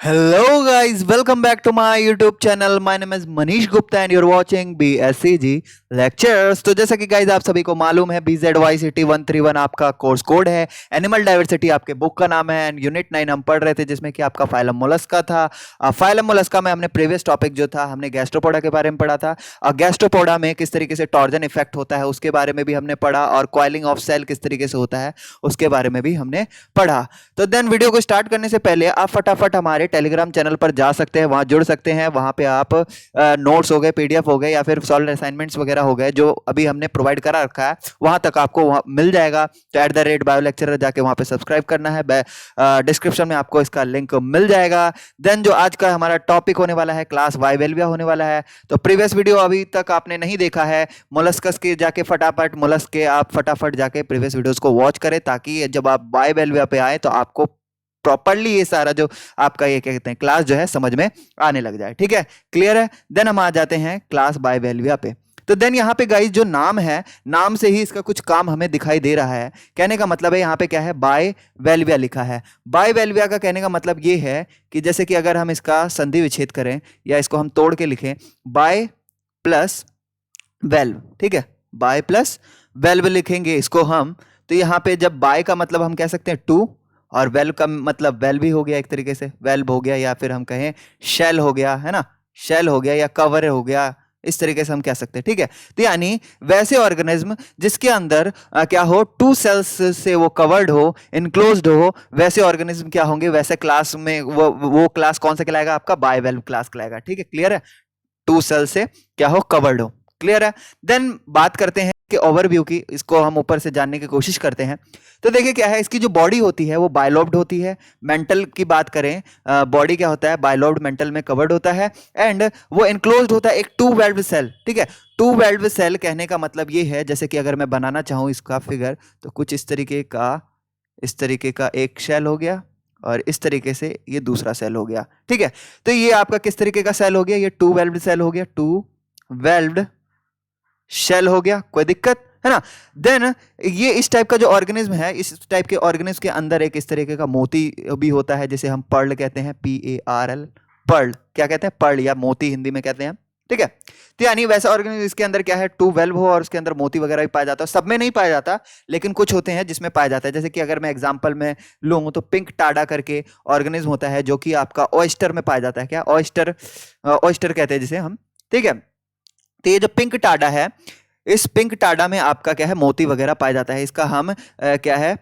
Hello guys, welcome back to my YouTube channel. My name is Manish Gupta and you're watching BSCG Lectures. तो जैसा कि guys आप सभी को मालूम है BZYCT 131 आपका कोर्स कोड है। एनिमल डाइवर्सिटी आपके बुक का नाम है एंड यूनिट 9 हम पढ़ रहे थे जिसमें कि आपका फाइलम मोलस्का था। फाइलम मोलस्का में हमने प्रीवियस टॉपिक जो था हमने गैस्ट्रोपोडा के बारे में पढ़ा था। गैस्ट्रोपोडा में किस तरीके से टॉर्जन इफेक्ट होता है उसके बारे में भी हमने पढ़ा और कॉइलिंग ऑफ सेल किस तरीके से होता है उसके बारे में भी हमने पढ़ा। तो देन वीडियो को स्टार्ट करने से पहले आप फटाफट हमारे टेलीग्राम चैनल पर जा सकते हैं, वहां जुड़ सकते हैं। वहां पे आप नोट्स हो गए, पीडीएफ हो गए या फिर सॉल्व असाइनमेंट्स वगैरह हो गए जो अभी हमने प्रोवाइड करा रखा है वहां तक आपको वहां मिल जाएगा। तो @बायो लेक्चरर जाके वहां पे सब्सक्राइब करना है। डिस्क्रिप्शन में आपको इसका लिंक मिल जाएगा। देन जो आज का हमारा टॉपिक होने वाला है क्लास वाइवेल्विया होने वाला है। तो प्रीवियस वीडियो अभी तक आपने नहीं देखा है मोलस्कस के जाके फटाफट मोलस्क के आप फटाफट जाके प्रीवियस वीडियोस को वॉच करें ताकि जब आप वाइवेल्विया पे आए तो आपको प्रॉपर्ली ये सारा जो आपका ये क्या कहते हैं क्लास जो है समझ में आने लग जाए। ठीक है, क्लियर है। देन हम आ जाते हैं क्लास बाइवेल्विया पे। तो देन यहाँ पे गाइस जो नाम है, नाम से ही इसका कुछ काम हमें दिखाई दे रहा है। कहने का मतलब है यहाँ पे क्या है, बाइवेल्विया लिखा है। बाइवेल्विया का कहने का मतलब ये है कि जैसे कि अगर हम इसका संधि विच्छेद करें या इसको हम तोड़ के लिखें, बाय प्लस वेल्व, ठीक है, बाय प्लस वेल्व लिखेंगे इसको हम। तो यहाँ पे जब बाय का मतलब हम कह सकते हैं टू और वेल्व का मतलब वेल भी हो गया, एक तरीके से वेल्व हो गया या फिर हम कहें शेल हो गया, है ना, शेल हो गया या कवर हो गया, इस तरीके से हम कह सकते हैं। ठीक है, तो यानी वैसे ऑर्गेनिज्म जिसके अंदर क्या हो, टू सेल्स से वो कवर्ड हो, इनक्लोज्ड हो, वैसे ऑर्गेनिज्म क्या होंगे, वैसे क्लास में वो क्लास कौन सा कहलाएगा, आपका बाइवेल्व क्लास कहलाएगा। ठीक है, क्लियर है, टू सेल से क्या हो, कवर्ड हो, क्लियर है। देन बात करते हैं कि ओवरव्यू की, इसको हम ऊपर से जानने की कोशिश करते हैं। तो देखिए क्या है, इसकी जो बॉडी होती है वो बायलोब्ड होती है। मेंटल की बात करें, बॉडी क्या होता है, बायलोब्ड मेंटल में कवर्ड होता है एंड वो इनक्लोज्ड होता है एक टू वेल्व्ड सेल। ठीक है, टू वेल्व्ड सेल कहने का मतलब ये है, जैसे कि अगर मैं बनाना चाहूं इसका फिगर तो कुछ इस तरीके का एक शेल हो गया और इस तरीके से ये दूसरा सेल हो गया। ठीक है, तो ये आपका किस तरीके का सेल हो गया, ये टू वेल्व्ड सेल हो गया, टू वेल्व्ड शेल हो गया, कोई दिक्कत है ना। देन ये इस टाइप का जो ऑर्गेनिज्म है, इस टाइप के ऑर्गेनिज्म के अंदर एक इस तरीके का मोती भी होता है जिसे हम पर्ल कहते हैं, PARL, पर्ल, क्या कहते हैं, पर्ल या मोती हिंदी में कहते हैं। ठीक है, तो यानी वैसा ऑर्गेनिज्म इसके अंदर क्या है, टू वेल्व हो और उसके अंदर मोती वगैरह भी पाया जाता है। सब में नहीं पाया जाता लेकिन कुछ होते हैं जिसमें पाया जाता है। जैसे कि अगर मैं एग्जांपल में लूं तो पिंक टाडा करके ऑर्गेनिज्म होता है जो कि आपका ऑयस्टर में पाया जाता है। क्या, ऑयस्टर, ऑयस्टर कहते हैं जिसे हम। ठीक है, तो ये जो पिंक टाडा है, इस पिंक टाडा में आपका क्या है, मोती वगैरह पाया जाता है। इसका हम क्या है,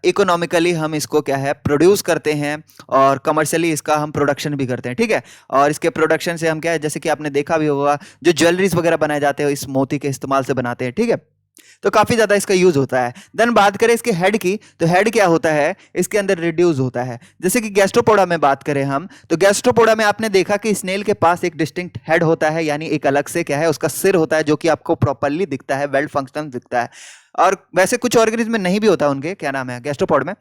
इकोनॉमिकली हम इसको क्या है प्रोड्यूस करते हैं और कमर्शियली इसका हम प्रोडक्शन भी करते हैं। ठीक है, और इसके प्रोडक्शन से हम क्या है, जैसे कि आपने देखा भी होगा जो ज्वेलरीज वगैरह बनाए जाते हैं इस मोती के इस्तेमाल से बनाते हैं। ठीक है, तो काफी ज्यादा इसका यूज होता है। देन बात करें इसके हेड की, तो हेड क्या होता है, इसके अंदर रिड्यूस होता है। जैसे कि गैस्ट्रोपोडा में बात करें हम, तो गैस्ट्रोपोडा में आपने देखा कि स्नेल के पास एक डिस्टिंक्ट हेड होता है, यानी एक अलग से क्या है उसका सिर होता है जो कि आपको प्रॉपर्ली दिखता है, वेल फंक्शनल दिखता है। और वैसे कुछ ऑर्गेनिज्म में नहीं भी होता उनके, क्या नाम है, गैस्ट्रोपोड में।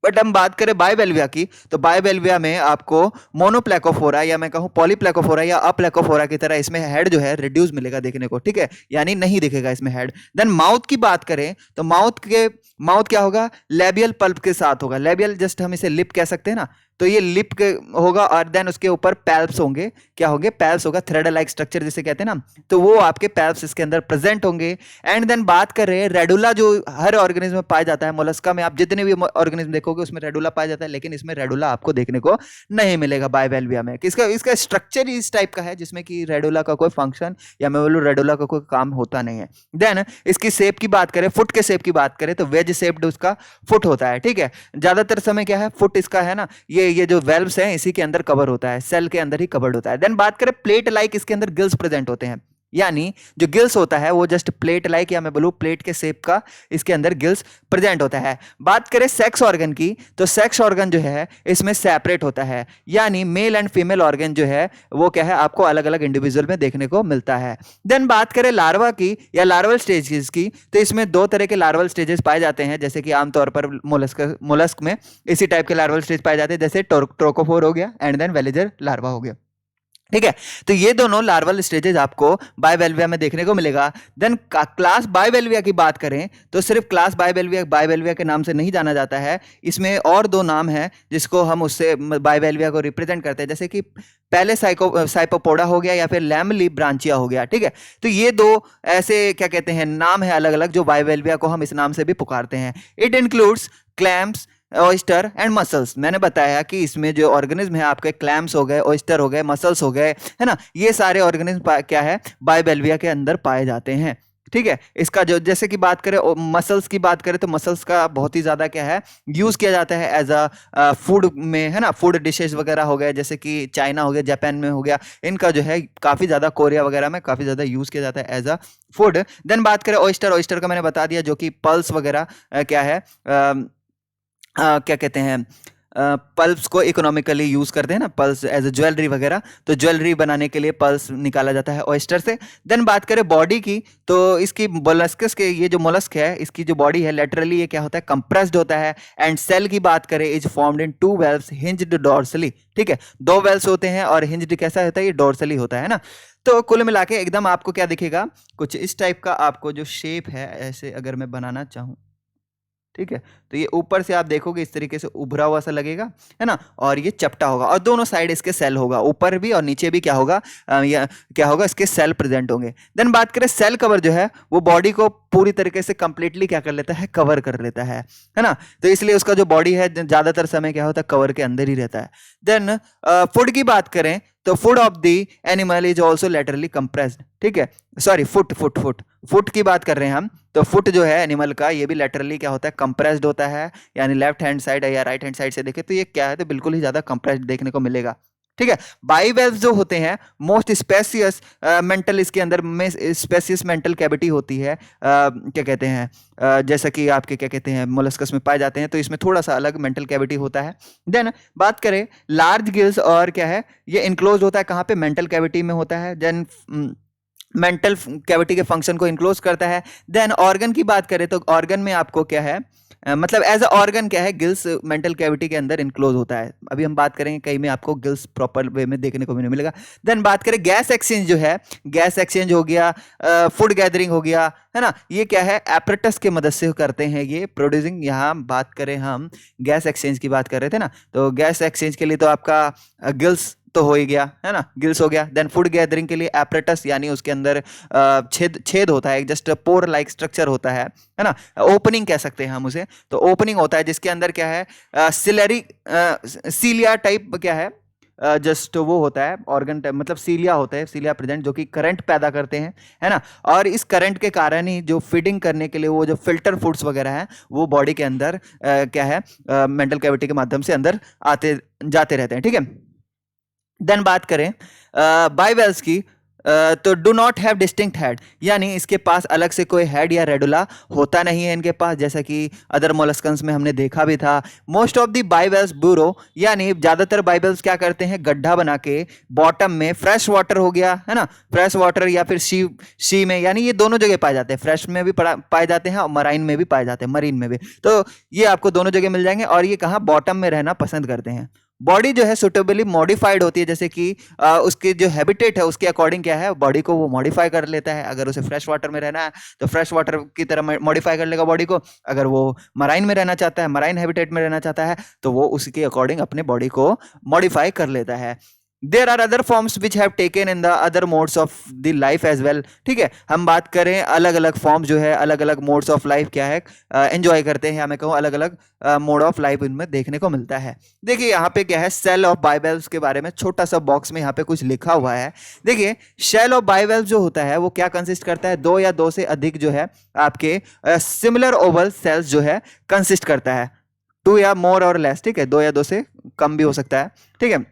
बट हम बात करें बाइवेल्विया की, तो बाइवेल्विया में आपको मोनोप्लेकोफोरा या मैं कहूं पॉलीप्लेकोफोरा या अप्लेकोफोरा की तरह इसमें हेड जो है रिड्यूस मिलेगा देखने को। ठीक है, यानी नहीं दिखेगा इसमें हेड। देन माउथ की बात करें तो माउथ क्या होगा, लेबियल पल्प के साथ होगा। लेबियल जस्ट हम इसे लिप कह सकते हैं ना, तो ये लिप के होगा और देन उसके ऊपर पैल्प्स होंगे, क्या होंगे, पैल्प्स होगा, थ्रेड लाइक स्ट्रक्चर जिसे कहते हैं ना, तो वो आपके पैल्प्स इसके अंदर प्रेजेंट होंगे। एंड देन बात कर रहे हैं रेडुला, जो हर ऑर्गेनिज्म में पाया जाता है। मोलस्का में आप जितने भी ऑर्गेनिज्म देखोगे उसमें रेडुला पाया जाता है, लेकिन इसमें रेडुला आपको देखने को नहीं मिलेगा बाइवेल्विया में। इसका स्ट्रक्चर इस टाइप का है जिसमें कि रेडुला का कोई फंक्शन या मैं बोलूं रेडुला का कोई काम होता नहीं है। देन इसकी शेप की बात करें, फुट के शेप की बात करें तो वेज शेप्ड उसका फुट होता है। ठीक है, ज्यादातर समय क्या है, फुट इसका है ना, ये जो वेल्व्स हैं इसी के अंदर कवर होता है, सेल के अंदर ही कवर्ड होता है। देन बात करें प्लेट लाइक, इसके अंदर गिल्स प्रेजेंट होते हैं, यानी जो गिल्स होता है वो जस्ट प्लेट लाइक या मैं बोलूं प्लेट के शेप का इसके अंदर गिल्स प्रेजेंट होता है। बात करें सेक्स ऑर्गन की, तो सेक्स ऑर्गन जो है इसमें सेपरेट होता है, यानी मेल एंड फीमेल ऑर्गन जो है वो क्या है आपको अलग अलग इंडिविजुअल में देखने को मिलता है। देन बात करें लार्वा की या लार्वल स्टेजेस की, तो इसमें दो तरह के लार्वल स्टेजेस पाए जाते हैं, जैसे कि आमतौर पर मोलस्क में इसी टाइप के लार्वल स्टेज पाए जाते हैं, जैसे ट्रोकोफोर हो गया एंड देन वेलेजर लार्वा हो गया। ठीक है। तो ये दोनों लार्वल स्टेजेस आपको बायबेल्विया में देखने को मिलेगा। देन क्लास बायबेल्विया की बात करें तो सिर्फ क्लास बायबेल्विया बायबेल्विया के नाम से नहीं जाना जाता है, इसमें और दो नाम है जिसको हम उससे बायबेल्विया को रिप्रेजेंट करते हैं, जैसे कि पहले साइकोपोडा हो गया या फिर लैमली ब्रांचिया हो गया। ठीक है, तो ये दो ऐसे क्या कहते हैं नाम है अलग अलग जो बायबेल्विया को हम इस नाम से भी पुकारते हैं। It includes clams, oyster and muscles. मैंने बताया कि इसमें जो ऑर्गेनिज्म है आपके क्लैम्स हो गए, ऑयस्टर हो गए, मसल्स हो गए, है ना, ये सारे ऑर्गेनिज्म क्या है बायबेल्विया के अंदर पाए जाते हैं। ठीक है, इसका जो जैसे कि बात करें मसल्स की बात करें तो मसल्स का बहुत ही ज्यादा क्या है यूज किया जाता है एज अ फूड में, है ना, फूड डिशेस वगैरह हो गए, जैसे कि चाइना हो गया, जापान में हो गया, इनका जो है काफी ज्यादा कोरिया वगैरह में काफी ज्यादा यूज किया जाता है एज अ फूड। देन बात करें ऑयस्टर, ऑयस्टर का मैंने बता दिया जो कि पल्स वगैरह क्या है क्या कहते हैं पल्प्स को इकोनॉमिकली यूज करते हैं ना, पल्स एज अ ज्वेलरी वगैरह, तो ज्वेलरी बनाने के लिए पल्स निकाला जाता है ऑयस्टर से। देन बात करें बॉडी की तो इसकी मोलस्कस के ये जो मोलस्क है इसकी जो बॉडी है लेटरली ये क्या होता है कंप्रेस्ड होता है। एंड सेल की बात करें is formed in two valves hinged dorsally. ठीक है, दो वेल्स होते हैं और हिंज्ड कैसा होता है ये डोर्सली होता है ना। तो कुल मिला के एकदम आपको क्या दिखेगा कुछ इस टाइप का आपको जो शेप है ऐसे अगर मैं बनाना चाहूं, ठीक है, तो ये ऊपर से आप देखोगे इस तरीके से उभरा हुआ सा लगेगा, है ना, और ये चपटा होगा और दोनों साइड इसके सेल होगा, ऊपर भी और नीचे भी क्या होगा या क्या होगा इसके सेल प्रेजेंट होंगे। देन बात करें सेल कवर जो है वो बॉडी को पूरी तरीके से कंप्लीटली क्या कर लेता है कवर कर लेता है ना, तो इसलिए उसका जो बॉडी है ज्यादातर समय क्या होता है कवर के अंदर ही रहता है। देन फूड की बात करें तो food of the animal is also laterally compressed. ठीक है, sorry foot foot foot foot की बात कर रहे हैं हम, तो फुट जो है एनिमल का ये भी लेटरली क्या होता है कंप्रेस्ड होता है, यानी लेफ्ट हैंड साइड या राइट हैंड साइड से देखें तो ये क्या है तो बिल्कुल ही ज्यादा कंप्रेस्ड देखने को मिलेगा। ठीक है, बाइवेल्व्स जो होते हैं मोस्ट स्पेसियस मेंटल, इसके अंदर में स्पेसियस मेंटल कैविटी होती है क्या कहते हैं जैसा कि आपके क्या कहते हैं मोलस्कस में पाए जाते हैं, तो इसमें थोड़ा सा अलग मेंटल कैविटी होता है। देन बात करें लार्ज गिल्स और क्या है ये इनक्लोज होता है कहाँ पे मेंटल कैविटी में होता है। देन मेंटल कैविटी के फंक्शन को इनक्लोज करता है। देन ऑर्गन की बात करें तो ऑर्गन में आपको क्या है मतलब एज अ ऑर्गन क्या है गिल्स मेंटल कैविटी के अंदर इनक्लोज होता है। अभी हम बात करेंगे कहीं में आपको गिल्स प्रॉपर वे में देखने को नहीं मिलेगा। देन बात करें गैस एक्सचेंज जो है, गैस एक्सचेंज हो गया, फूड गैदरिंग हो गया, है ना, ये क्या है एपरेटस के मदद से करते हैं ये प्रोड्यूसिंग। यहाँ बात करें हम गैस एक्सचेंज की बात कर रहे थे ना, तो गैस एक्सचेंज के लिए तो आपका गिल्स तो हो ही गया, है ना, गिल्स हो गया। देन फूड गैदरिंग के लिए एपरेटस यानी उसके अंदर छेद छेद होता है, जस्ट पोर लाइक स्ट्रक्चर होता है ना, ओपनिंग कह सकते हैं हम उसे, तो ओपनिंग होता है जिसके अंदर क्या है सिलरी सीलिया टाइप क्या है जस्ट वो होता है ऑर्गन टाइप, मतलब सीलिया होता है, सीलिया प्रेजेंट जो कि करंट पैदा करते हैं, है ना, और इस करंट के कारण ही जो फीडिंग करने के लिए वो जो फिल्टर फूड्स वगैरह हैं वो बॉडी के अंदर क्या है मेंटल कैविटी के माध्यम से अंदर आते जाते रहते हैं। ठीक है, देन बात करें बाइवेल्स की तो do not have distinct head, यानी इसके पास अलग से कोई हेड या रेडुला होता नहीं है इनके पास, जैसा कि अदर मोलस्कन्स में हमने देखा भी था। मोस्ट ऑफ द बाइवेल्स बुरो, यानी ज्यादातर बाइवेल्स क्या करते हैं गड्ढा बना के बॉटम में फ्रेश वाटर हो गया, है ना, फ्रेश वाटर या फिर सी में, यानी ये दोनों जगह पाए जाते हैं, फ्रेश में भी पाए जाते हैं और मराइन में भी पाए जाते हैं, मरीन में भी, तो ये आपको दोनों जगह मिल जाएंगे और ये कहाँ बॉटम में रहना पसंद करते हैं। बॉडी जो है सुटेबली मॉडिफाइड होती है, जैसे कि उसकी जो हैबिटेट है उसके अकॉर्डिंग क्या है बॉडी को वो मॉडिफाई कर लेता है। अगर उसे फ्रेश वाटर में रहना है तो फ्रेश वाटर की तरह मॉडिफाई कर लेगा बॉडी को, अगर वो मराइन में रहना चाहता है, मराइन हैबिटेट में रहना चाहता है, तो वो उसके अकॉर्डिंग अपने बॉडी को मॉडिफाई कर लेता है। There are other forms which have taken in the other modes of the life as well. ठीक है, हम बात करें अलग अलग फॉर्म जो है अलग अलग मोड्स ऑफ लाइफ क्या है एंजॉय करते हैं, मैं कहूँ अलग अलग मोड ऑफ लाइफ इनमें देखने को मिलता है। देखिए यहाँ पे क्या है सेल ऑफ बाइवेल्व्स के बारे में छोटा सा बॉक्स में यहाँ पे कुछ लिखा हुआ है। देखिए सेल ऑफ बाइवेल्व्स जो होता है वो क्या कंसिस्ट करता है, दो या दो से अधिक जो है आपके सिमिलर ओवल सेल्स जो है कंसिस्ट करता है, टू या मोर और लेस। ठीक है, दो या दो से कम भी हो सकता है। ठीक है,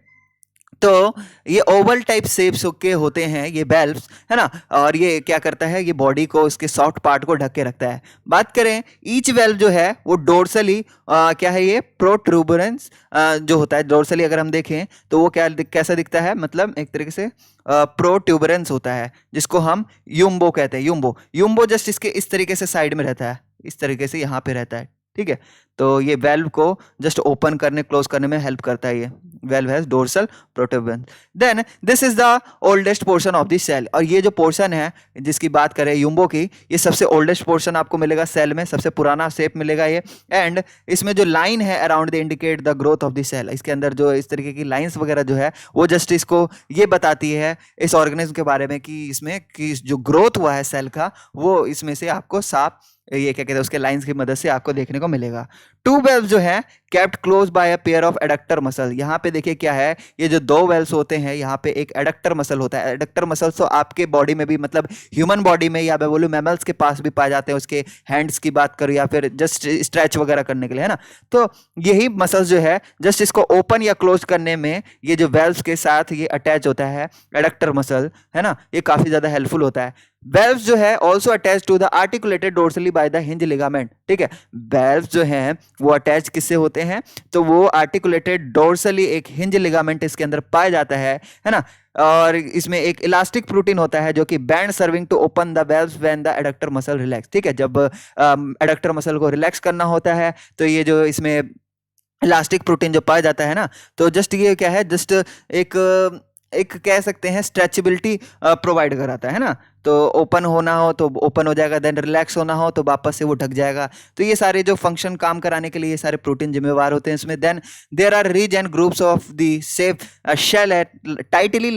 तो ये ओवल टाइप शेप्स के होते हैं ये वेल्व्स, है ना, और ये क्या करता है ये बॉडी को इसके सॉफ्ट पार्ट को ढक के रखता है। बात करें ईच वेल्व जो है वो डोर्सली क्या है ये प्रोट्रूबरेंस जो होता है डोर्सली, अगर हम देखें तो वो क्या कैसा दिखता है, मतलब एक तरीके से प्रोट्यूबरेंस होता है जिसको हम यूम्बो कहते हैं। यूम्बो यूम्बो जस्ट इसके इस तरीके से साइड में रहता है, इस तरीके से यहाँ पे रहता है। ठीक है, तो ये वेल्व को जस्ट ओपन करने क्लोज करने में हेल्प करता है। ये valve has dorsal protuberance. Then this is the oldest portion of the cell, और ये जो पोर्शन है जिसकी बात करें युम्बो की, ये सबसे ओल्डेस्ट पोर्शन आपको मिलेगा सेल में, सबसे पुराना शेप मिलेगा ये। एंड इसमें जो लाइन है around the indicate the growth of the cell, इसके अंदर जो इस तरीके की लाइंस वगैरह जो है वो जस्ट इसको ये बताती है इस ऑर्गेनिज्म के बारे में कि इसमें कि जो ग्रोथ हुआ है सेल का वो इसमें से आपको साफ ये क्या कहते हैं उसके लाइंस की मदद से आपको देखने को मिलेगा। टू वेल्व जो है kept close by a pair of adductor muscle, यहाँ पे देखिए क्या है, ये जो दो वेल्व्स होते हैं यहाँ पे एक एडक्टर मसल होता है। एडक्टर मसल तो आपके बॉडी में भी, मतलब ह्यूमन बॉडी में या मैं बोलूँ मैमल्स के पास भी पाए जाते हैं, उसके हैंड्स की बात करूँ या फिर जस्ट स्ट्रेच वगैरह करने के लिए, है ना। तो यही मसल्स जो है जस्ट इसको ओपन या क्लोज करने में ये जो वेल्व्स के साथ ये अटैच होता है एडक्टर मसल, है ना, ये काफी ज्यादा हेल्पफुल होता है। वेल्व्स जो है also attach to the articulated dorsally by the hinge ligament, ठीक है। वेल्व्स जो हैं वो अटैच किससे होते हैं, तो वो आर्टिकुलेटेड डोर्सली एक हिंज लिगामेंट इसके अंदर पाया जाता है ना। और इसमें एक इलास्टिक प्रोटीन होता है जो कि band serving to open the valves when the adductor muscle relax, ठीक है। जब एडक्टर मसल को रिलैक्स करना होता है तो ये जो इसमें इलास्टिक प्रोटीन जो पाया जाता है ना, तो जस्ट ये क्या है, जस्ट एक कह सकते हैं स्ट्रेचेबिलिटी प्रोवाइड कराता है ना। तो ओपन होना हो तो ओपन हो जाएगा, देन रिलैक्स होना हो तो वापस से वो ढक जाएगा। तो ये सारे जो फंक्शन काम कराने के लिए ये सारे प्रोटीन जिम्मेवार होते हैं इसमें। Then there are ridges and groups of the safe shell at tightly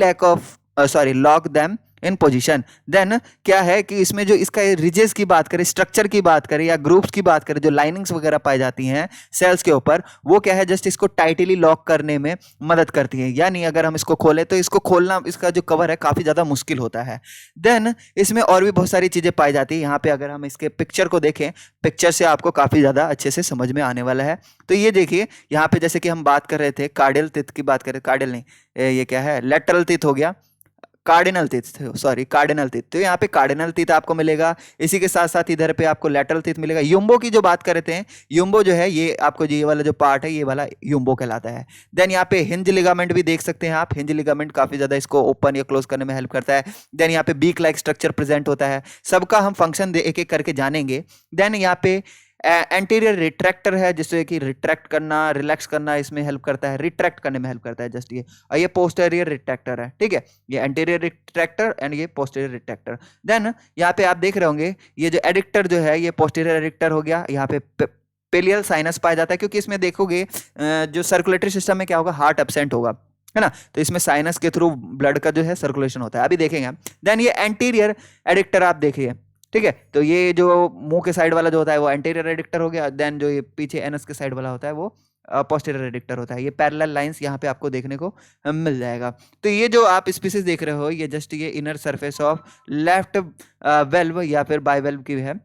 lock them in position. Then क्या है कि इसमें जो इसका रिजेस की बात करें, स्ट्रक्चर की बात करें या ग्रुप्स की बात करें, जो लाइनिंग्स वगैरह पाई जाती हैं सेल्स के ऊपर, वो क्या है जस्ट इसको टाइटली लॉक करने में मदद करती है। यानी अगर हम इसको खोलें तो इसको खोलना, इसका जो कवर है काफी ज्यादा मुश्किल होता है। देन इसमें और भी बहुत सारी चीजें पाई जाती है। यहाँ पे अगर हम इसके पिक्चर को देखें, पिक्चर से आपको काफी ज्यादा अच्छे से समझ में आने वाला है। तो ये देखिए यहाँ पे जैसे कि हम बात कर रहे थे कार्डियल टिथ की बात करें, कार्डियल नहीं, ये क्या है, लेटरल टिथ हो गया, cardinal teeth, sorry cardinal teeth. तो यहाँ पे कार्डिनल टीथ आपको मिलेगा, इसी के साथ साथ इधर पे आपको लेटरल टीथ मिलेगा। युम्बो की जो बात करते हैं, युम्बो जो है ये आपको ये वाला जो पार्ट है ये वाला युम्बो कहलाता है। देन यहाँ पे हिंज लिगामेंट भी देख सकते हैं आप, हिंज लिगामेंट काफी ज्यादा इसको ओपन या क्लोज करने में हेल्प करता है। देन यहाँ पे बीक लाइक स्ट्रक्चर प्रेजेंट होता है, सबका हम फंक्शन एक एक करके जानेंगे। देन यहाँ पे एंटीरियर रिट्रैक्टर है जिससे कि रिट्रैक्ट करना, रिलैक्स करना इसमें हेल्प करता है, रिट्रैक्ट करने में हेल्प करता है जस्ट ये। और ये पोस्टेरियर रिट्रैक्टर है, ठीक है, ये एंटीरियर रिट्रैक्टर एंड ये पोस्टेरियर रिट्रैक्टर। देन यहाँ पे आप देख रहे होंगे ये जो एडिक्टर जो है ये पोस्टेरियर एडिक्टर हो गया। यहाँ पे पेलियल साइनस पाया जाता है क्योंकि इसमें देखोगे जो सर्कुलेटरी सिस्टम में क्या होगा, हार्ट एब्सेंट होगा, है ना, तो इसमें साइनस के थ्रू ब्लड का जो है सर्कुलेशन होता है, अभी देखेंगे। देन ये एंटीरियर एडिक्टर आप देखिए, ठीक है, तो ये जो मुंह के साइड वाला जो होता है वो एंटीरियर एडिक्टर हो गया। देन जो ये पीछे एनस के साइड वाला होता है वो पोस्टीरियर एडिक्टर होता है। ये पैरेलल लाइंस यहाँ पे आपको देखने को मिल जाएगा। तो ये जो आप स्पीसीज देख रहे हो ये जस्ट ये inner surface of left valve या फिर बाइवेल्व की है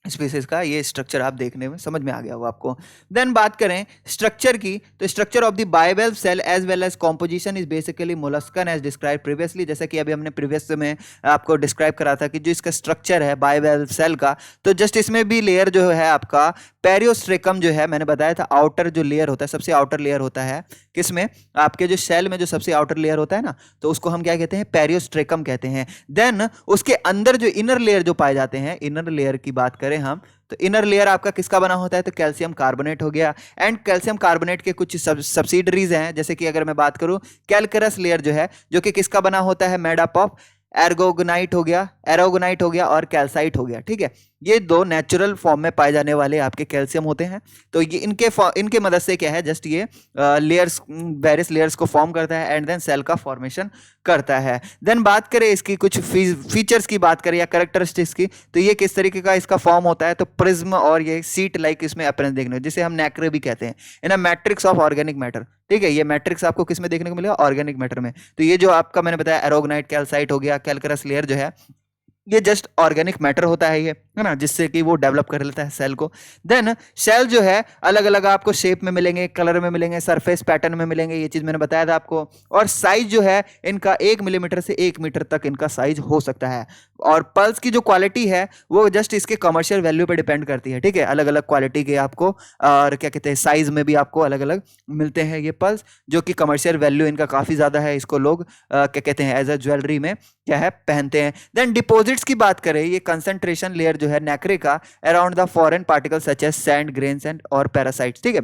स्पीसीज का, ये स्ट्रक्चर आप देखने में समझ में आ गया होगा आपको। देन बात करें स्ट्रक्चर की, तो structure of the bivalve cell as well as composition is basically molluscan as describe previously. जैसे कि अभी हमने प्रीवियस में आपको डिस्क्राइब करा था कि जो इसका स्ट्रक्चर है बाइवेल्व सेल का, तो जस्ट इसमें भी लेयर जो है आपका पेरियोस्ट्रेकम जो है, मैंने बताया था आउटर जो लेयर होता है, सबसे आउटर लेयर होता है किसमें, आपके जो सेल में जो सबसे आउटर लेयर होता है ना, तो उसको हम क्या कहते हैं, पेरियोस्ट्रेकम कहते हैं। देन उसके अंदर जो इनर लेयर जो पाए जाते हैं, इनर लेयर की बात करें हम, तो इनर लेयर आपका किसका बना होता है, तो कैल्शियम कार्बोनेट हो गया। एंड कैल्शियम कार्बोनेट के कुछ सब्सिडरीज हैं, जैसे कि अगर मैं बात करूं कैल्करस लेयर जो है, जो कि किसका बना होता है, मेड अप ऑफ एर्गोगनाइट हो गया, एरोगोनाइट हो गया और कैल्साइट हो गया, ठीक है। ये दो नेचुरल फॉर्म में पाए जाने वाले आपके कैल्शियम होते हैं। तो ये इनके मदद से क्या है, जस्ट ये लेयर्स, वेरियस लेयर्स को फॉर्म करता है एंड देन सेल का फॉर्मेशन करता है। देन बात करें इसकी कुछ फीचर्स की बात करें या कैरेक्टरिस्टिक्स की, तो ये किस तरीके का इसका फॉर्म होता है, तो प्रिज्म और ये सीट लाइक इसमें अपरेंस देखने को, जिसे हम नैक्रे भी कहते हैं, in a matrix of organic matter, ठीक है। ये मैट्रिक्स आपको किस में देखने को मिलेगा, ऑर्गेनिक मैटर में। तो ये जो आपका मैंने बताया एरोगनाइट, कैल्साइट हो गया, कैल्करस लेयर जो है, ये जस्ट ऑर्गेनिक मैटर होता है ये, है ना, जिससे कि वो डेवलप कर लेता है सेल को। देन सेल जो है अलग अलग आपको शेप में मिलेंगे, कलर में मिलेंगे, सरफेस पैटर्न में मिलेंगे, ये चीज मैंने बताया था आपको। और साइज जो है इनका 1 मिलीमीटर से 1 मीटर तक इनका साइज हो सकता है। और पल्स की जो क्वालिटी है वो जस्ट इसके कमर्शियल वैल्यू पे डिपेंड करती है, ठीक है। अलग अलग क्वालिटी के आपको और क्या कहते हैं साइज में भी आपको अलग अलग मिलते हैं ये पल्स, जो कि कमर्शियल वैल्यू इनका काफी ज्यादा है। इसको लोग क्या कहते हैं एज अ ज्वेलरी में क्या है पहनते हैं। देन डिपॉजिट्स की बात करें, ये कंसंट्रेशन लेयर जो जो है नैक्रेका around the foreign particles such as sand, grains and और पैरासाइट्स। ठीक है,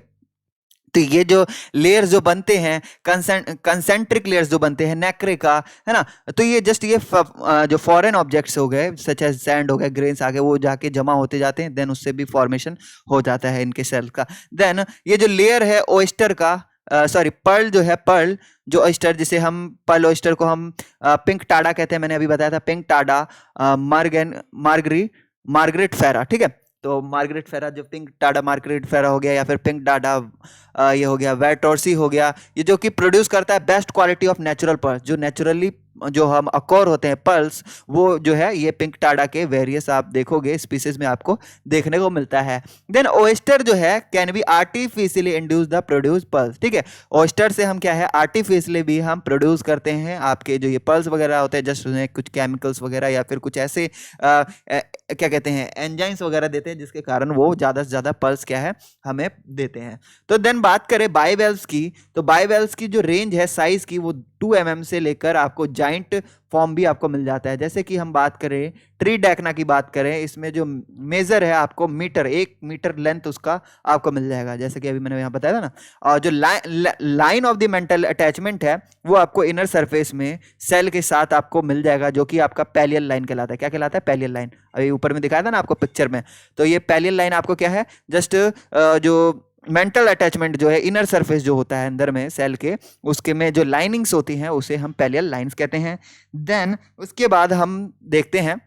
तो ये जो लेयर्स जो बनते हैं, कंसेंट्रिक लेयर्स जो बनते हैं नैक्रेका, है ना, तो ये जस्ट ये जो फॉरेन ऑब्जेक्ट्स हो गए सच एज सैंड हो गए, ग्रेन्स आ गए, वो जाके जमा होते जाते हैं, देन उससे भी फॉर्मेशन हो जाता है इनके सेल का। देन ये जो लेयर है ओयस्टर का, सॉरी पर्ल जो है, पर्ल जो ऑयस्टर, जिसे हम पर्ल ऑयस्टर को हम पिंक टाडा कहते हैं, मैंने अभी बताया था पिंक टाडा, मार्गरेट फेरा। ठीक है, तो मार्गरेट फेरा जो पिंक टाडा मार्गरेट फेरा हो गया, या फिर पिंक टाडा ये हो गया, वेटोर्सी हो गया, ये जो कि प्रोड्यूस करता है best quality of natural pearls, जो नेचुरली जो हम अकोर होते हैं पर्ल्स, वो जो है ये पिंक टाडा के वेरियस आप देखोगे स्पीसीज में आपको देखने को मिलता है। देन ओयस्टर जो है can be artificially induce the produce pearls. ठीक है, ओयस्टर से हम क्या है आर्टिफिशियली भी हम प्रोड्यूस करते हैं आपके जो ये पर्ल्स वगैरह होते हैं, जस्ट उन्हें कुछ केमिकल्स वगैरह या फिर कुछ ऐसे क्या कहते हैं एंजाइम्स वगैरह देते हैं, जिसके कारण वो ज़्यादा से ज़्यादा पर्ल्स क्या है हमें देते हैं। तो देन बात करें बाइवेल्व्स की, तो बाइवेल्व्स की जो रेंज है साइज की वो 2 mm से लेकर आपको जाइंट फॉर्म भी आपको मिल जाता है। जैसे कि हम बात करें ट्री डैकना की बात करें, इसमें जो मेजर है आपको मीटर, 1 मीटर लेंथ उसका आपको मिल जाएगा, जैसे कि अभी मैंने यहाँ बताया था ना। और जो line of the mental attachment है वो आपको इनर सरफेस में सेल के साथ आपको मिल जाएगा, जो कि आपका पैलियल लाइन कहलाता है। क्या कहलाता है? पैलियल लाइन। अभी ऊपर में दिखाया था ना आपको पिक्चर में, तो ये पैलियल लाइन आपको क्या है, जस्ट जो मेंटल अटैचमेंट जो है इनर सरफेस जो होता है अंदर में सेल के, उसके में जो लाइनिंग्स होती हैं उसे हम पैलियल लाइंस कहते हैं। देन उसके बाद हम देखते हैं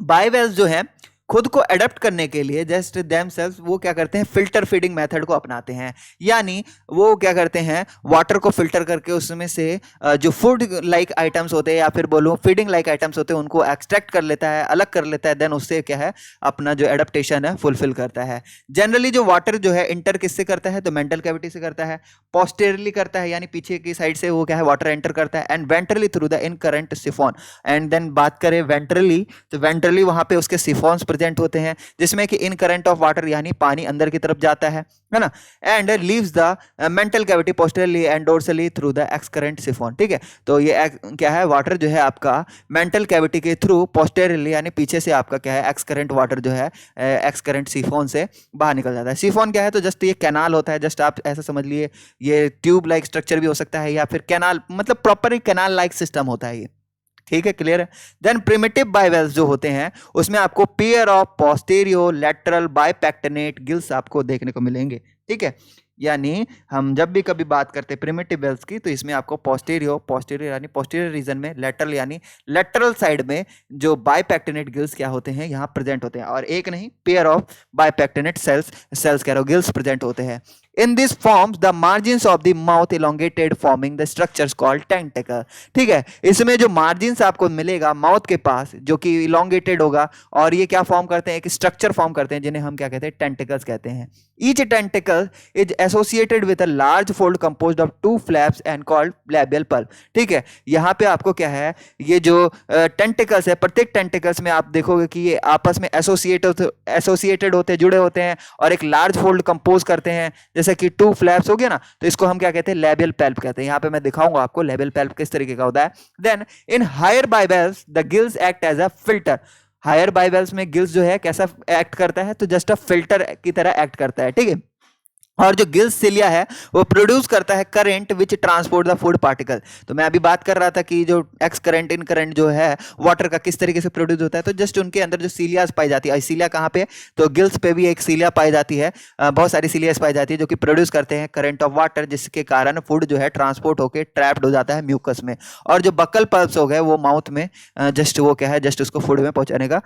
बाइवेल्व्स जो है खुद को एडप्ट करने के लिए जस्ट देमसेल्व्स वो क्या करते हैं फिल्टर फीडिंग मेथड को अपनाते हैं, यानी वो क्या करते हैं वाटर को फिल्टर करके उसमें से जो फूड लाइक आइटम्स होते हैं या फिर बोलो फीडिंग लाइक आइटम्स होते हैं उनको एक्सट्रैक्ट कर लेता है, अलग कर लेता है, देन उससे क्या है अपना जो एडप्टेशन है फुलफिल करता है। जनरली जो वाटर जो है इंटर किससे करता है, तो मेंटल कैविटी से करता है, पोस्टेरियरली करता है यानी पीछे की साइड से वो क्या है वाटर एंटर करता है, and ventrally through the incurrent siphon. And then बात करें वेंट्रली, तो वेंट्रली वहां पे उसके सिफोन्स प्रेजेंट होते हैं, जिसमें कि इन करंट ऑफ वाटर यानी पानी अंदर की तरफ जाता है ना, and leaves the mantle cavity posteriorly and dorsally through the excurrent chiffon. ठीक है, तो ये क्या है वाटर जो है आपका मेंटल कैविटी के थ्रू पोस्टेरियरली यानी पीछे से आपका क्या है एक्सकरेंट वाटर जो है एक्सकरेंट सिफोन से बाहर निकल जाता है। सिफोन क्या है, तो जस्ट ये कैनाल होता है, जस्ट आप ऐसा समझ लिए ये ट्यूब लाइक स्ट्रक्चर भी हो सकता है या फिर कैनाल, मतलब प्रॉपर कैनाल लाइक सिस्टम होता है ये। ठीक है, क्लियर है। देन प्रिमिटिव बाइवेल्व्स जो होते हैं उसमें आपको पेयर ऑफ पोस्टेरियो लेटरल बाइपेक्टिनेट गिल्स आपको देखने को मिलेंगे। ठीक है, यानी हम जब भी कभी बात करते हैं प्रिमिटिव वेल्स की, तो इसमें आपको पोस्टीरियर यानी पोस्टीरियर रीजन में, लेटरल यानी लेटरल साइड में जो बाइपेक्टिनेट गिल्स क्या होते हैं यहाँ प्रेजेंट होते हैं, और एक नहीं पेयर ऑफ बाइपेक्टिनेट सेल्स कह रहे हो गिल्स प्रेजेंट होते हैं। In this forms the margins of the mouth elongated forming the structures called tentacle। ठीक है, इसमें जो margins आपको मिलेगा माउथ के पास जो कि elongated होगा, और ये क्या फॉर्म करते हैं, एक स्ट्रक्चर फॉर्म करते हैं जिन्हें हम क्या कहते हैं टेंटिकल्स कहते हैं। Each tentacle is associated with a large fold composed of 2 flaps and called labial pulp। ठीक है, यहाँ पे आपको क्या है ये जो टेंटिकल्स है, प्रत्येक टेंटिकल्स में आप देखोगे कि ये आपस में एसोसिएटेड होते हैं, जुड़े होते हैं, और एक लार्ज फोल्ड कंपोज करते हैं, जैसे कि 2 फ्लैप्स हो गया ना, तो इसको हम क्या कहते हैं लेबियल पल्प कहते हैं। यहाँ पे मैं दिखाऊंगा आपको लेबियल पल्प किस तरीके का होता है। Then in higher bivalves the gills act as a filter. Higher bivalves में गिल्स जो है कैसा एक्ट करता है, तो जस्ट अ फिल्टर की तरह एक्ट करता है। ठीक है, और जो गिल्स सिलिया है वो प्रोड्यूस करता है current which transport the food particle. तो मैं अभी बात कर रहा था कि जो एक्स करंट इन करंट जो है वाटर का किस तरीके से प्रोड्यूस होता है, तो जस्ट उनके अंदर जो सीलियाज पाई जाती है, सीलिया कहाँ पे, तो गिल्स पे भी एक सीलिया पाई जाती है, बहुत सारी सीलियाज पाई जाती है जो कि प्रोड्यूस करते हैं करंट ऑफ वाटर, जिसके कारण फूड जो है ट्रांसपोर्ट होकर ट्रैप्ड हो जाता है म्यूकस में। और जो बकल पल्प्स हो गए वो माउथ में जस्ट वो क्या है जस्ट उसको फूड में पहुंचाने का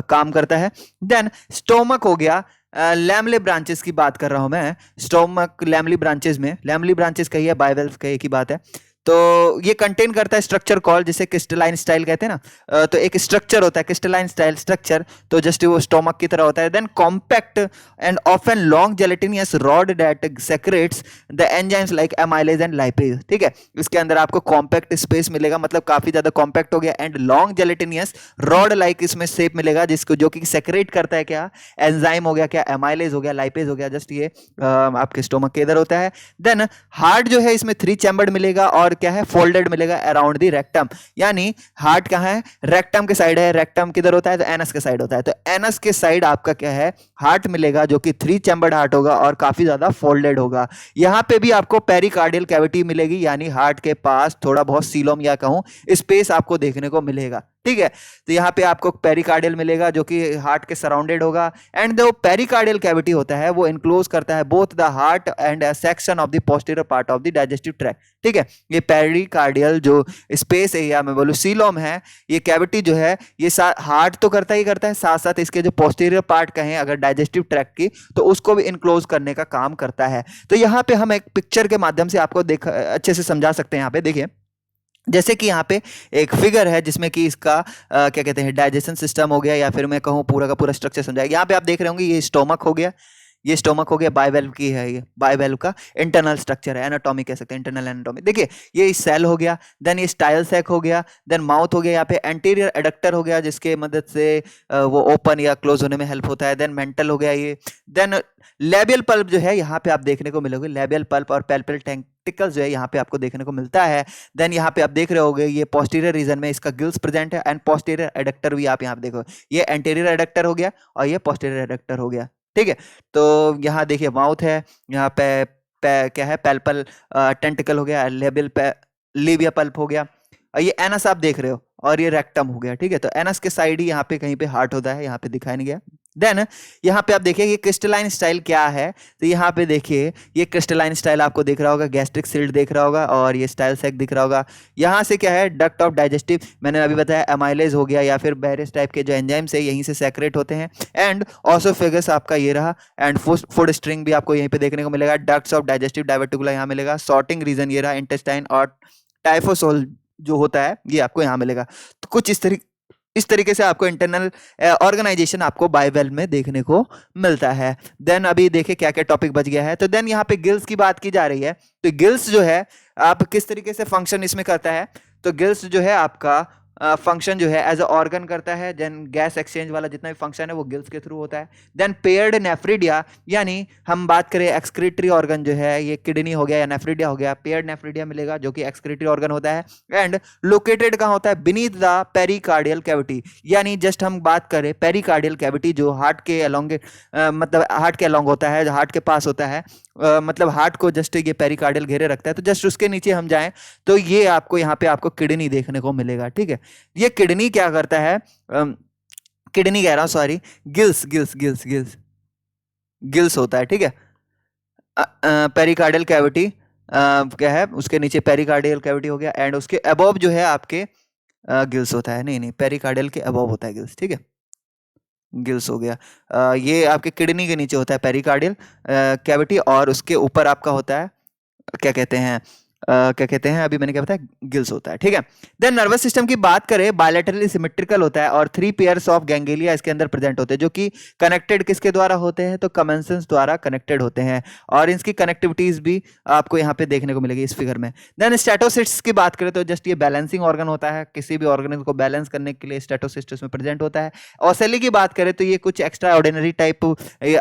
काम करता है। देन स्टोमक हो गया, लैमले ब्रांचेस की बात कर रहा हूं मैं, स्टोमक लैमली ब्रांचेस में, लैमली ब्रांचेस कही है बाइवेल्व कही की बात है, तो ये कंटेन करता है स्ट्रक्चर कॉल जिसे क्रिस्टलाइन स्टाइल कहते हैं ना, तो एक स्ट्रक्चर होता है क्रिस्टलाइन स्टाइल स्ट्रक्चर, तो जस्ट वो स्टोमक की तरह होता है। Then compact and often long gelatinous rod that secretes the enzymes like amylase and lipase. ठीक है, इसके अंदर आपको कॉम्पैक्ट स्पेस मिलेगा, मतलब काफी ज्यादा कॉम्पैक्ट हो गया, and long gelatinous rod like इसमें शेप मिलेगा, जिसको जो कि सेक्रेट करता है क्या एंजाइम हो गया, क्या एमाइलेज हो गया, लाइपेज हो गया, जस्ट ये आपके स्टोमक के इधर होता है। देन हार्ट जो है इसमें 3 चैम्बर्ड मिलेगा, और क्या है, फोल्डेड मिलेगा अराउंड दी रेक्टम, यानी हार्ट कहाँ है, रेक्टम के साइड है, रेक्टम किधर होता है तो एनस के साइड होता है, तो एनस के साइड आपका क्या है, हार्ट मिलेगा जो कि 3 चैम्बर्ड हार्ट होगा और काफी ज्यादा फोल्डेड होगा। यहां पे भी आपको पेरिकार्डियल कैविटी मिलेगी, यानी हार्ट के पास थोड़ा बहुत सीलोम या कहूं स्पेस आपको देखने को मिलेगा, ठीक है। तो यहाँ पे आपको पेरिकार्डियल मिलेगा जो कि हार्ट के सराउंडेड होगा, एंड जो पेरिकार्डियल कैविटी होता है वो इनक्लोज करता है both the heart and section of the posterior part of the digestive tract, ठीक है। ये पेरिकार्डियल जो स्पेस है या मैं बोलूं सीलोम है, ये कैविटी जो है ये हार्ट तो करता ही करता है, साथ साथ इसके जो पोस्टीरियर पार्ट कहें अगर डाइजेस्टिव ट्रैक्ट की, तो उसको भी इनक्लोज करने का काम करता है। तो यहाँ पे हम एक पिक्चर के माध्यम से आपको अच्छे से समझा सकते हैं। यहाँ पे देखिए, जैसे कि यहाँ पे एक फिगर है जिसमें कि इसका क्या कहते हैं, डाइजेशन सिस्टम हो गया या फिर मैं कहूँ पूरा का पूरा स्ट्रक्चर समझाएगा। यहाँ पे आप देख रहे होंगे ये स्टोमक हो गया, ये स्टोमक हो गया, बाइवेल्व की है, ये बाइवेल्व का इंटरनल स्ट्रक्चर है, एनाटॉमी कह सकते हैं, इंटरनल एनाटॉमी। देखिए ये सेल हो गया, देन ये स्टाइल सैक हो गया, देन माउथ हो गया, यहाँ पे एंटीरियर एडक्टर हो गया जिसके मदद से वो ओपन या क्लोज होने में हेल्प होता है, देन मेंटल हो गया ये, देन लेबियल पल्प जो है यहाँ पे आप देखने को मिलोगे, लेबियल पल्प और पैल्पेल टेंटिकल्स जो है यहाँ पे आपको देखने को मिलता है। देन यहाँ पे आप देख रहे होगे ये पोस्टीरियर रीजन में इसका गिल्स प्रेजेंट है, एंड पोस्टीरियर एडक्टर भी आप यहाँ पे देखो, ये एंटीरियर एडक्टर हो गया और ये पोस्टीरियर एडक्टर हो गया, ठीक है। तो यहाँ देखिए माउथ है, यहाँ पे क्या है, पैल्पल टेंटिकल हो गया, लेबिया पल्प हो गया, और ये एनस आप देख रहे हो और ये रेक्टम हो गया, ठीक है। तो एनस के साइड ही यहाँ पे कहीं पे हार्ट होता है, यहाँ पे दिखाया नहीं गया। देन यहाँ पे आप देखिए ये क्रिस्टलाइन स्टाइल क्या है, तो यहाँ पे देखिए ये क्रिस्टलाइन स्टाइल आपको दिख रहा होगा, गैस्ट्रिक सिल्ट दिख रहा होगा और ये स्टाइल सैक दिख रहा होगा। यहाँ से क्या है, डक्ट ऑफ डाइजेस्टिव, मैंने अभी बताया एमाइलेज हो गया या फिर बैरियस टाइप के जो एंजाइम्स है यहीं से सेक्रेट होते हैं, एंड ऑसोफेगस आपका ये रहा, एंड फूड स्ट्रिंग भी आपको यहीं पे देखने को मिलेगा, डक्ट्स ऑफ डाइजेस्टिव डाइवर्टिकुला यहाँ मिलेगा, सॉर्टिंग रीजन ये रहा, इंटेस्टाइन और टाइफोसोल जो होता है ये आपको यहाँ मिलेगा। तो कुछ इस तरीके से आपको इंटरनल ऑर्गेनाइजेशन आपको बाइवेल में देखने को मिलता है। देन अभी देखिए क्या क्या टॉपिक बच गया है, तो देन यहाँ पे गिल्स की बात की जा रही है। तो गिल्स जो है आप किस तरीके से फंक्शन इसमें करता है, तो गिल्स जो है आपका फंक्शन जो है एज अ ऑर्गन करता है, देन गैस एक्सचेंज वाला जितना भी फंक्शन है वो गिल्स के थ्रू होता है। देन पेयर्ड नेफ्रिडिया, यानी हम बात करें एक्सक्रीटरी ऑर्गन जो है, ये किडनी हो गया या नेफ्रिडिया हो गया, पेयर्ड नेफ्रिडिया मिलेगा जो कि एक्सक्रीटरी ऑर्गन होता है, एंड लोकेटेड कहाँ होता है, बीनीथ द पेरिकार्डियल कैविटी, यानी जस्ट हम बात करें पेरिकार्डियल कैविटी जो हार्ट के अलोंग मतलब हार्ट के अलोंग होता है, हार्ट के पास होता है, मतलब हार्ट को जस्ट ये पेरिकार्डियल घेरे रखता है, तो जस्ट उसके नीचे हम जाएं तो ये आपको यहाँ पे आपको किडनी देखने को मिलेगा, ठीक है। ये किडनी क्या करता है, किडनी कह रहा हूं sorry, gills gills gills gills gills होता है, ठीक है। पेरिकार्डियल कैविटी क्या है, उसके नीचे पेरिकार्डियल कैविटी हो गया, एंड उसके अबव जो है आपके गिल्स होता है, नहीं पेरिकार्डियल के अबव होता है गिल्स, ठीक है, गिल्स हो गया। ये आपके किडनी के नीचे होता है पेरिकार्डियल कैविटी, और उसके ऊपर आपका होता है क्या कहते हैं क्या कहते हैं, अभी मैंने क्या बताया, गिल्स होता है, ठीक है। देन नर्वस सिस्टम की बात करें, बायलैटरली सिमेट्रिकल होता है और 3 पेयर्स ऑफ गैंग्लिया इसके अंदर प्रेजेंट होते हैं जो कि कनेक्टेड किसके द्वारा होते हैं, तो कमेंसेंस द्वारा कनेक्टेड होते हैं, और इसकी कनेक्टिविटीज भी आपको यहाँ पे देखने को मिलेगी इस फिगर में। देन स्टेटोसिस्ट्स की बात करें तो जस्ट ये बैलेंसिंग ऑर्गन होता है, किसी भी ऑर्गन को बैलेंस करने के लिए स्टेटोसिस्ट उसमें प्रेजेंट होता है। ओसेली की बात करें तो ये कुछ एक्स्ट्रा ऑर्डिनरी टाइप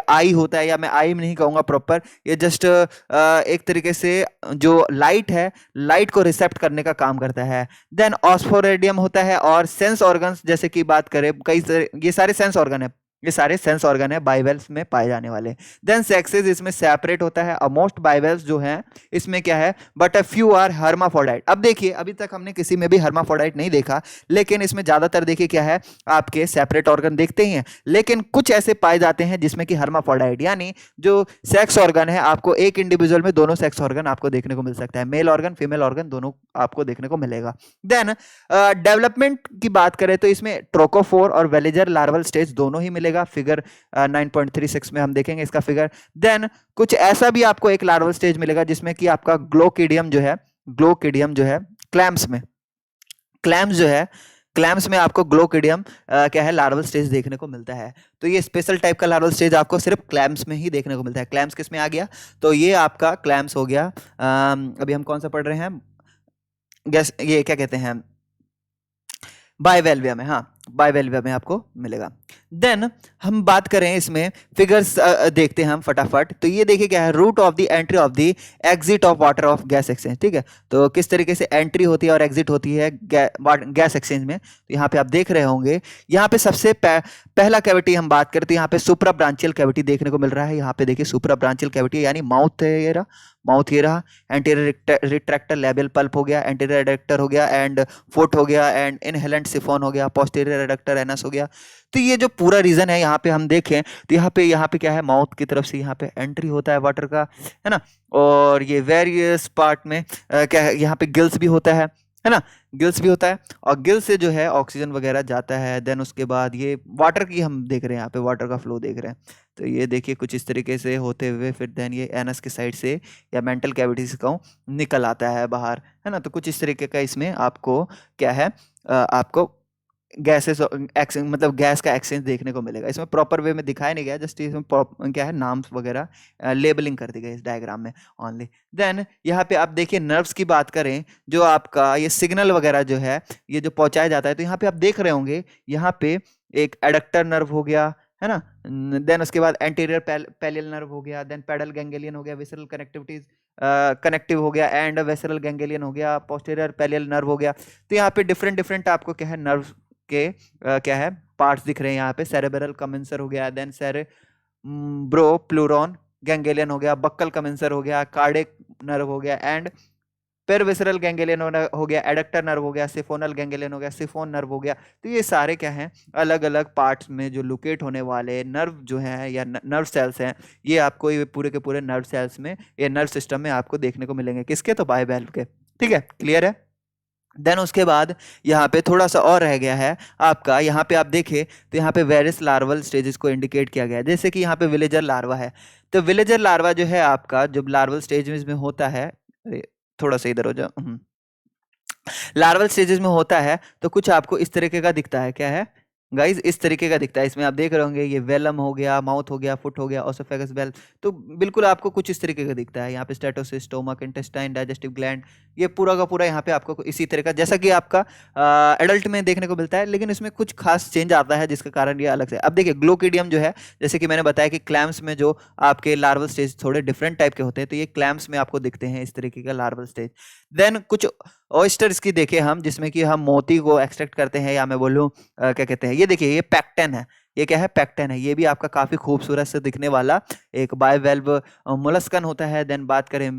आई होता है, या मैं आई नहीं कहूंगा प्रॉपर, ये जस्ट एक तरीके से जो लाइट है, लाइट को रिसेप्ट करने का काम करता है। देन ऑस्फोरेडियम होता है, और सेंस ऑर्गन्स जैसे कि बात करें ये सारे सेंस ऑर्गन है, ये सारे सेंस ऑर्गन है बाइवेल्स में पाए जाने वाले। देन सेक्सेस इसमें सेपरेट होता है, और मोस्ट बाइवेल्स जो हैं इसमें क्या है, बट अ फ्यू आर हर्माफोर्डाइट। अब देखिए अभी तक हमने किसी में भी हर्माफोर्डाइट नहीं देखा, लेकिन इसमें ज्यादातर देखिए क्या है, आपके सेपरेट ऑर्गन देखते ही हैं, लेकिन कुछ ऐसे पाए जाते हैं जिसमें कि हर्माफोर्डाइट, यानी जो सेक्स ऑर्गन है आपको एक इंडिविजुअल में दोनों सेक्स ऑर्गन आपको देखने को मिल सकता है, मेल ऑर्गन फीमेल ऑर्गन दोनों आपको देखने को मिलेगा। देन डेवलपमेंट की बात करें तो इसमें ट्रोकोफोर और वेलेजर लार्वल स्टेज दोनों ही मिलेगा, फिगर 9.36 में हम देखेंगे इसका फिगर। देन कुछ ऐसा भी आपको एक लार्वल स्टेज मिलेगा जिसमें कि आपका ग्लोकिडियम जो है क्लैम्स में आपको ग्लोकिडियम क्या है, लार्वल स्टेज देखने को मिलता है। तो ये स्पेशल टाइप का लार्वल स्टेज आपको सिर्फ क्लैम्स में ही देखने को मिलता है। क्लैम्स किस में आ गया, तो ये आपका क्लैम्स हो गया, अभी हम कौन सा पढ़ रहे हैं, ये क्या कहते हैं, बाइवेल्विया में, हाँ बाइवेल्विया में आपको मिलेगा। देन हम बात करें इसमें फिगर्स देखते हैं हम फटाफट। तो ये देखिए क्या है, route of the entry of the exit of water of gas exchange. ठीक है, तो किस तरीके से एंट्री होती है और एग्जिट होती है गैस एक्सचेंज में। तो यहाँ पे आप देख रहे होंगे, यहाँ पे सबसे पहला कैविटी हम बात करते हैं, यहाँ पे सुप्रा ब्रांचियल कैविटी देखने को मिल रहा है। यहाँ पे देखिए सुप्रा ब्रांचियल कैविटी यानी माउथ है, ये रहा माउथ, ये रहा। एंटीरियर रिट्रैक्टर लेबियल पल्प हो गया, एंटीरियर एडक्टर हो गया, एंड फुट हो गया, एंड इनहेलेंट सिफोन हो गया, पोस्टीरियर एडक्टर एनस हो गया। तो ये जो पूरा रीजन है, यहाँ पे हम देखें तो यहाँ पे क्या है, माउथ की तरफ से यहाँ पे एंट्री होता है वाटर का, है ना। और ये वेरियस पार्ट में क्या है, यहाँ पे गिल्स भी होता है ना, गिल्स भी होता है, और गिल से जो है ऑक्सीजन वगैरह जाता है। देन उसके बाद ये वाटर की हम देख रहे हैं, यहाँ पे वाटर का फ्लो देख रहे हैं। तो ये देखिए कुछ इस तरीके से होते हुए फिर देन ये एनस की साइड से या मेंटल कैविटी से कहूँ निकल आता है बाहर, है ना। तो कुछ इस तरीके का इसमें आपको क्या है, आपको गैसेस एक्सचेंज मतलब गैस का एक्सचेंज देखने को मिलेगा। इसमें प्रॉपर वे में दिखाया नहीं गया, जस्ट इसमें क्या है, नाम्स वगैरह लेबलिंग कर दी गई इस डायग्राम में ओनली। देन यहाँ पे आप देखिए नर्व्स की बात करें, जो आपका ये सिग्नल वगैरह जो है ये जो पहुंचाया जाता है, तो यहाँ पे आप देख रहे होंगे, यहाँ पे एक एडक्टर नर्व हो गया, है ना। देन उसके बाद एंटीरियर पैलियल नर्व हो गया, देन पेडल गैंग्लियन हो गया, विसरल कनेक्टिविटीज कनेक्टिव हो गया, एंड वेसरल गैंग्लियन हो गया, पोस्टीरियर पैलियल नर्व हो गया। तो यहाँ पे डिफरेंट आपको क्या है, नर्व के क्या है पार्ट्स दिख रहे हैं। यहाँ पे सेरेब्रल कमेंसर हो गया, देन ब्रो प्लूरॉन गैंग्लियन हो गया, बक्कल कमेंसर हो गया, कार्डिक नर्व हो गया, एंड पेरविसरल गैंग्लियन हो गया, एडक्टर नर्व हो गया, सिफोनल गैंग्लियन हो गया, सिफोन नर्व हो गया। तो ये सारे क्या हैं, अलग अलग पार्ट्स में जो लोकेट होने वाले नर्व जो हैं या नर्व सेल्स हैं, ये आपको ये पूरे के पूरे नर्व सेल्स में या नर्व सिस्टम में आपको देखने को मिलेंगे। किसके, तो बाइवेल्व के। ठीक है, क्लियर है। देन उसके बाद यहाँ पे थोड़ा सा और रह गया है आपका, यहाँ पे आप देखें तो यहाँ पे वेरियस लार्वल स्टेजेस को इंडिकेट किया गया है। जैसे कि यहाँ पे विलेजर लार्वा है, तो विलेजर लार्वा जो है आपका जब लार्वल स्टेज में होता है, थोड़ा सा इधर हो जाओ, लार्वल स्टेजेस में होता है तो कुछ आपको इस तरीके का दिखता है, क्या है गाइज, इस तरीके का दिखता है। इसमें आप देख रहे होंगे ये वेलम हो गया, माउथ हो गया, फुट हो गया, ओसोफेगस वेल, तो बिल्कुल आपको कुछ इस तरीके का दिखता है। यहाँ पे steatosis, stomach, intestine, digestive gland, ये पूरा का पूरा यहाँ पे आपको इसी तरह का जैसा कि आपका एडल्ट में देखने को मिलता है, लेकिन इसमें कुछ खास चेंज आता है जिसके कारण ये अलग से। अब देखिए ग्लोकिडियम जो है, जैसे कि मैंने बताया कि क्लैम्स में जो आपके लार्वल स्टेज थोड़े डिफरेंट टाइप के होते हैं, तो ये क्लैम्स में आपको दिखते हैं इस तरीके का लार्वल स्टेज। देन कुछ ऑयस्टर्स की देखें हम, जिसमें कि हम मोती को एक्सट्रैक्ट करते हैं, या मैं बोलूँ क्या कहते हैं, ये देखिए ये पैक्टन है, ये क्या है, पैक्टन है। ये भी आपका काफी खूबसूरत से दिखने वाला एक बायवेल्व मोलस्कन होता है। देन बात करें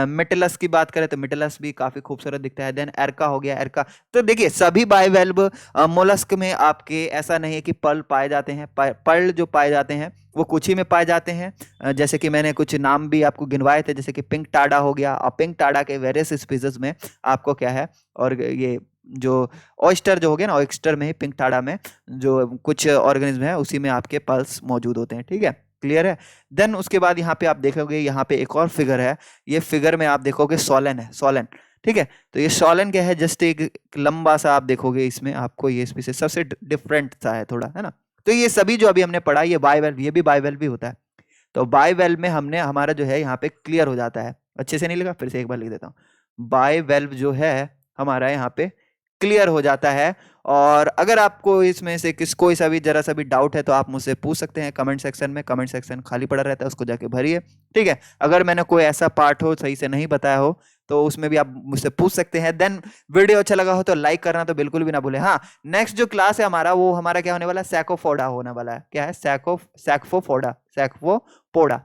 मिटलस की बात करें तो मिटलस भी काफी खूबसूरत दिखता है। देन एरका हो गया, एरका। तो देखिए सभी बायवेल्व मोलस्क में आपके ऐसा नहीं है कि पर्ल पाए जाते हैं, पर्ल जो पाए जाते हैं वो कुछ ही में पाए जाते हैं। जैसे कि मैंने कुछ नाम भी आपको गिनवाए थे, जैसे कि पिंक टाडा हो गया, और पिंक टाडा के वेरियस स्पीसीज में आपको क्या है, और ये जो ऑयस्टर जो हो गया ना, ऑयस्टर में ही पिंक टाडा में जो कुछ ऑर्गेनिज्म है उसी में आपके पल्स मौजूद होते हैं। ठीक है, क्लियर है। देन उसके बाद यहाँ पे आप देखोगे, यहाँ पे एक और फिगर है, ये फिगर में आप देखोगे सोलन है, सोलन। ठीक है, तो ये सोलन क्या है, जस्ट एक लंबा सा आप देखोगे, इसमें आपको ये स्पीसीज सबसे डिफरेंट सा है थोड़ा, है ना। तो ये सभी जो अभी हमने पढ़ा, ये बायवेल्व, ये भी बायवेल्व भी होता है। तो बायवेल्व में हमने हमारा जो है यहाँ पे क्लियर हो जाता है। अच्छे से नहीं लगा, फिर से एक बार लिख देता हूँ। बायवेल्व जो है हमारा यहाँ पे क्लियर हो जाता है। और अगर आपको इसमें से कोई सा भी जरा सा भी डाउट है तो आप मुझसे पूछ सकते हैं कमेंट सेक्शन में। कमेंट सेक्शन खाली पड़ा रहता है, उसको जाके भरिए। ठीक है, अगर मैंने कोई ऐसा पार्ट हो सही से नहीं बताया हो तो उसमें भी आप मुझसे पूछ सकते हैं। देन वीडियो अच्छा लगा हो तो लाइक करना तो बिल्कुल भी ना भूलें। हाँ, नेक्स्ट जो क्लास है हमारा, वो हमारा क्या होने वाला है, सैकोफोडा होने वाला है। क्या है, सैक्फोफोडा, सैक्फोपोडा।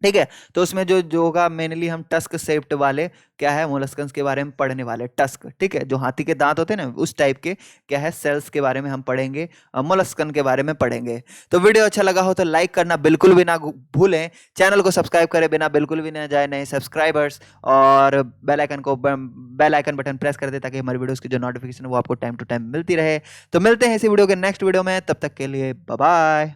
ठीक है, तो उसमें जो होगा मेनली हम टस्क शेप्ड वाले क्या है मोलस्कन्स के बारे में पढ़ने वाले, टस्क। ठीक है, जो हाथी के दांत होते हैं ना, उस टाइप के क्या है सेल्स के बारे में हम पढ़ेंगे, मोलस्कन के बारे में पढ़ेंगे। तो वीडियो अच्छा लगा हो तो लाइक करना बिल्कुल भी ना भूलें, चैनल को सब्सक्राइब करे बिना बिल्कुल भी ना जाए नए सब्सक्राइबर्स, और बेल आइकन बटन प्रेस कर दे ताकि हमारी वीडियोस की जो नोटिफिकेशन है वो आपको टाइम टू टाइम मिलती रहे। तो मिलते हैं इसी वीडियो के नेक्स्ट वीडियो में, तब तक के लिए बाय बाय।